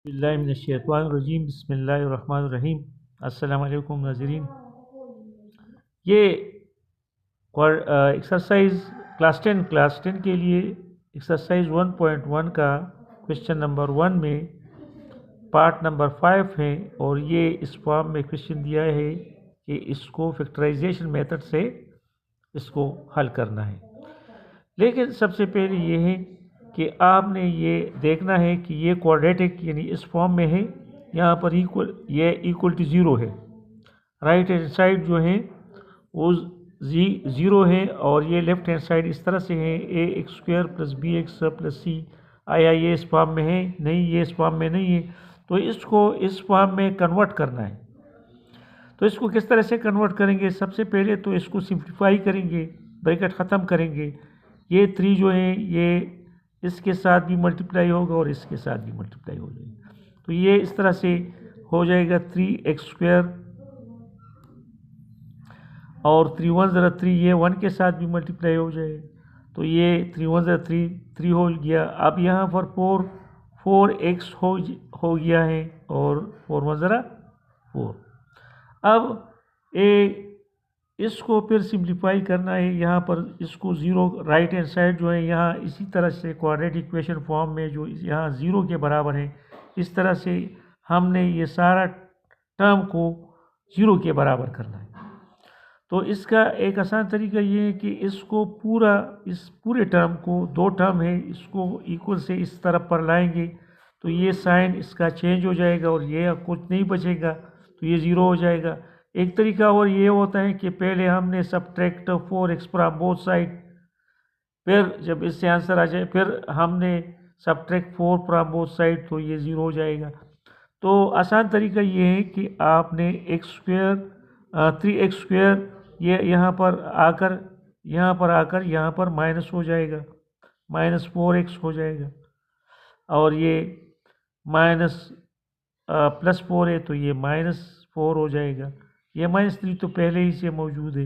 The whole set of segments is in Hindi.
बिस्मिल्लाहिर्रहमानिर्रहीम बिस्मिल्लाहिर्रहमानिर्रहीम। अस्सलाम वालेकुम नाज़रीन। ये एक्सरसाइज क्लास 10 के लिए एक्सरसाइज 1.1 का क्वेश्चन नंबर 1 में पार्ट नंबर 5 है और ये इस फॉर्म में क्वेश्चन दिया है कि इसको फैक्टराइजेशन मेथड से इसको हल करना है। लेकिन सबसे पहले ये है कि आपने ये देखना है कि ये क्वाड्रेटिक यानी इस फॉर्म में है, यहाँ पर ये इक्वल टू ज़ीरो है। राइट हैंड साइड जो है वो ज़ीरो है और ये लेफ्ट हैंड साइड इस तरह से है A X square plus B X plus C. आया ये इस फॉर्म में है? नहीं, ये इस फॉर्म में नहीं है। तो इसको इस फॉर्म में कन्वर्ट करना है। तो इसको किस तरह से कन्वर्ट करेंगे? सबसे पहले तो इसको सिंप्लीफाई करेंगे, ब्रैकेट ख़त्म करेंगे। ये 3 जो है ये इसके साथ भी मल्टीप्लाई होगा और इसके साथ भी मल्टीप्लाई हो जाएगा। तो ये इस तरह से हो जाएगा 3x² और 3 1 ज़रा 3, ये 1 के साथ भी मल्टीप्लाई हो जाएगा। तो ये 3 1 ज़रा 3, 3 हो गया। अब यहाँ पर 4x हो गया है और 4 1 ज़रा 4। अब इसको फिर सिंप्लीफाई करना है। यहाँ पर इसको ज़ीरो, राइट हैंड साइड जो है यहाँ इसी तरह से क्वाड्रेटिक इक्वेशन फॉर्म में जो यहाँ ज़ीरो के बराबर है, इस तरह से हमने ये सारा टर्म को ज़ीरो के बराबर करना है। तो इसका एक आसान तरीका ये है कि इसको इस पूरे टर्म को, दो टर्म है, इसको इक्वल से इस तरफ पर लाएंगे तो ये साइन इसका चेंज हो जाएगा और ये कुछ नहीं बचेगा, तो ये ज़ीरो हो जाएगा। एक तरीका और ये होता है कि पहले हमने subtract 4x from both side, फिर जब इससे आंसर आ जाए फिर हमने सब्ट्रैक्ट 4 फ्रॉम बोथ साइड, तो ये ज़ीरो हो जाएगा। तो आसान तरीका ये है कि आपने एक्स स्क्वेयर 3x² ये यहाँ पर माइनस हो जाएगा, -4x हो जाएगा। और ये माइनस +4 है तो ये -4 हो जाएगा। ये -3 तो पहले ही से मौजूद है,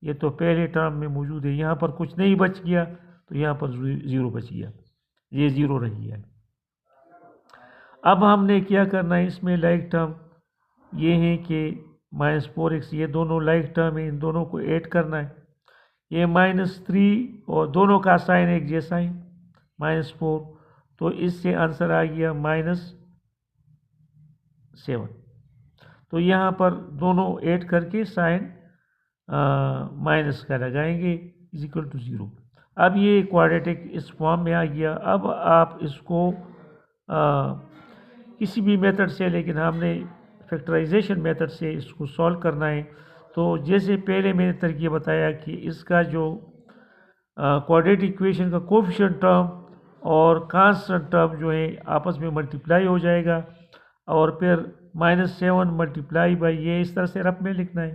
ये तो पहले टर्म में मौजूद है। यहाँ पर कुछ नहीं बच गया तो यहाँ पर ज़ीरो बच गया, ये ज़ीरो रह गया। अब हमने क्या करना है, इसमें लाइक टर्म ये है कि -4x, ये दोनों लाइक टर्म है, इन दोनों को ऐड करना है। ये -3 और दोनों का साइन एक जैसा है, -4, तो इससे आंसर आ गया -7। तो यहाँ पर दोनों ऐड करके साइन माइनस का लगाएंगे इज इक्वल टू ज़ीरो। अब ये क्वाड्रेटिक इस फॉर्म में आ गया। अब आप इसको किसी भी मेथड से, लेकिन हमने फैक्टराइजेशन मेथड से इसको सॉल्व करना है। तो जैसे पहले मैंने तरीका बताया कि इसका जो क्वाड्रेटिक इक्वेशन का कोफिशिएंट टर्म और कांस्टेंट टर्म जो है आपस में मल्टीप्लाई हो जाएगा और फिर -7 मल्टीप्लाई बाई ये इस तरह से रफ में लिखना है,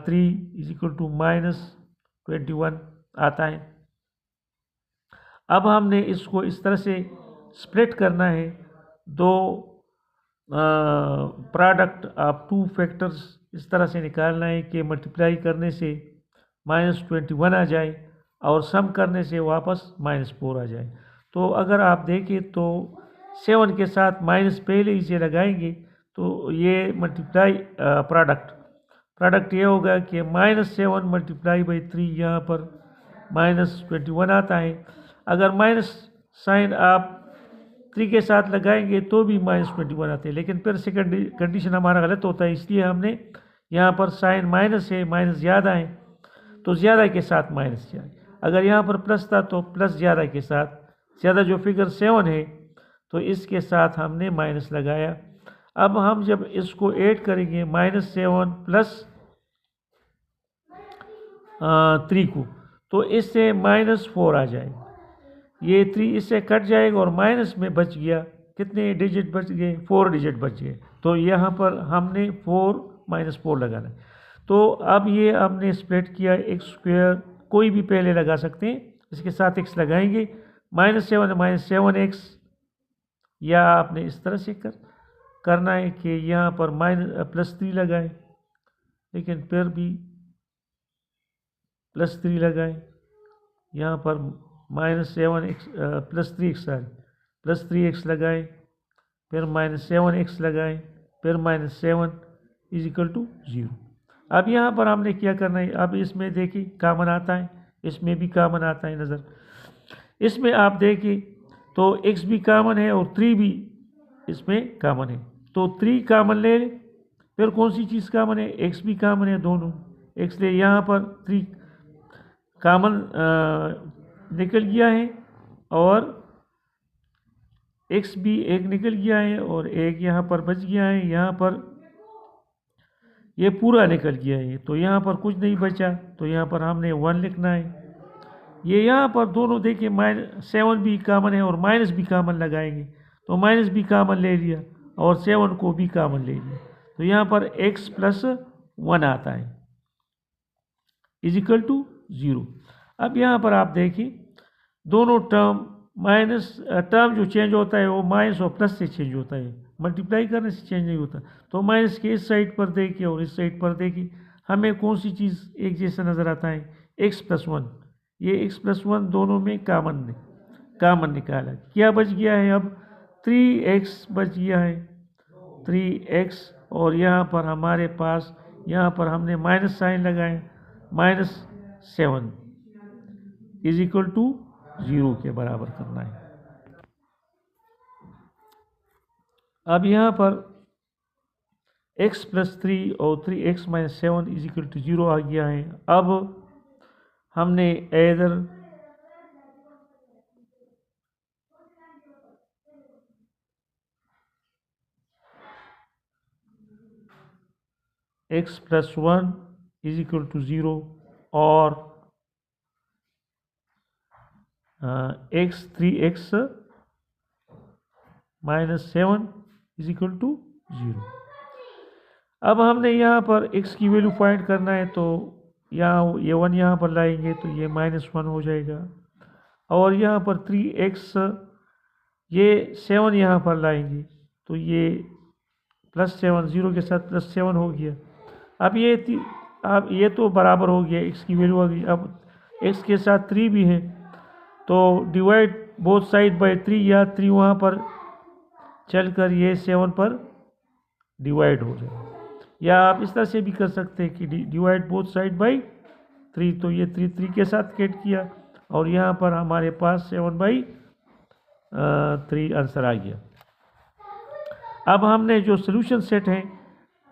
3 इज इक्वल टू -21 आता है। अब हमने इसको इस तरह से स्प्लिट करना है, दो प्रोडक्ट ऑफ टू फैक्टर्स इस तरह से निकालना है कि मल्टीप्लाई करने से -21 आ जाए और सम करने से वापस -4 आ जाए। तो अगर आप देखें तो 7 के साथ माइनस पहले ही से लगाएंगे तो ये मल्टीप्लाई प्रोडक्ट ये होगा कि -7 मल्टीप्लाई बाई 3, यहाँ पर -21 आता है। अगर माइनस साइन आप 3 के साथ लगाएंगे तो भी -21 आते हैं, लेकिन फिर सेकंड कंडीशन हमारा गलत होता है, इसलिए हमने यहाँ पर साइन माइनस है, माइनस ज़्यादा है तो ज़्यादा के साथ माइनस जाए। अगर यहाँ पर प्लस था तो प्लस ज़्यादा के साथ, ज़्यादा जो फिगर 7 है तो इसके साथ हमने माइनस लगाया। अब हम जब इसको ऐड करेंगे -7 प्लस 3 को, तो इससे -4 आ जाएगा। ये 3 इससे कट जाएगा और माइनस में बच गया, कितने डिजिट बच गए? 4 डिजिट बच गए। तो यहाँ पर हमने 4 -4 लगाना है। तो अब ये हमने स्प्लिट किया, x² कोई भी पहले लगा सकते हैं, इसके साथ x लगाएंगे, -7 -7x, या आपने इस तरह से करना है कि यहाँ पर +3 लगाएं, लेकिन फिर भी +3 लगाएं, यहाँ पर -7x +3x लगाएं फिर -7x लगाएं, फिर -7 इज इक्वल टू 0। अब यहाँ पर हमने क्या करना है, अब इसमें देखिए कॉमन आता है, इसमें भी कॉमन आता है नज़र। इसमें आप देखिए तो x भी कॉमन है और 3 भी इसमें कॉमन है, तो 3 कॉमन ले लें। फिर कौन सी चीज़ कॉमन है, x भी कॉमन है दोनों, x ले यहाँ पर 3 कॉमन निकल गया है और x भी एक निकल गया है और एक यहाँ पर बच गया है, यहाँ पर ये पूरा निकल गया है, तो यहाँ पर कुछ नहीं बचा, तो यहाँ पर हमने 1 लिखना है। ये यहाँ पर दोनों देखिए -7 भी कॉमन है और माइनस भी कॉमन लगाएंगे, तो माइनस भी कॉमन ले लिया और 7 को भी कॉमन ले लिया, तो यहाँ पर x + 1 आता है इज इक्वल टू 0। अब यहाँ पर आप देखिए दोनों टर्म जो चेंज होता है वो माइनस और प्लस से चेंज होता है, मल्टीप्लाई करने से चेंज नहीं होता। तो माइनस के इस साइड पर देखिए और इस साइड पर देखिए, हमें कौन सी चीज़ एक जैसा नज़र आता है, x + 1। ये x + 1 दोनों में कॉमन निकाला, क्या बच गया है, अब 3x बच गया है, 3x। और यहाँ पर हमारे पास यहाँ पर हमने माइनस साइन लगाए, -7 इज इक्वल टू 0 के बराबर करना है। अब यहाँ पर x + 3 और 3x - 7 इज इक्वल टू 0 आ गया है। अब हमने इधर x + 1 इज इक्वल टू 0 और 3x - 7 इज इक्वल टू 0। अब हमने यहाँ पर x की वैल्यू फाइंड करना है, तो यहाँ ये 1 यहाँ पर लाएंगे तो ये -1 हो जाएगा, और यहाँ पर 3x ये 7 यहाँ पर लाएंगे तो ये +7, 0 के साथ +7 हो गया। अब ये तो बराबर हो गया, x की वैल्यू आ गई। अब x के साथ 3 भी है, तो डिवाइड बोथ साइड बाय 3, या 3 वहाँ पर चलकर ये 7 पर डिवाइड हो जाए, या आप इस तरह से भी कर सकते हैं कि डिवाइड बोथ साइड बाय 3, तो ये 3 के साथ कैट किया और यहाँ पर हमारे पास 7/3 आंसर आ गया। अब हमने जो सोल्यूशन सेट है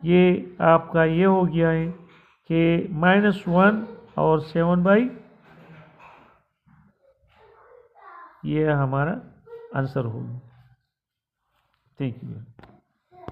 ये आपका ये हो गया है कि -1 और 7/, ये हमारा आंसर होगा। Thank you.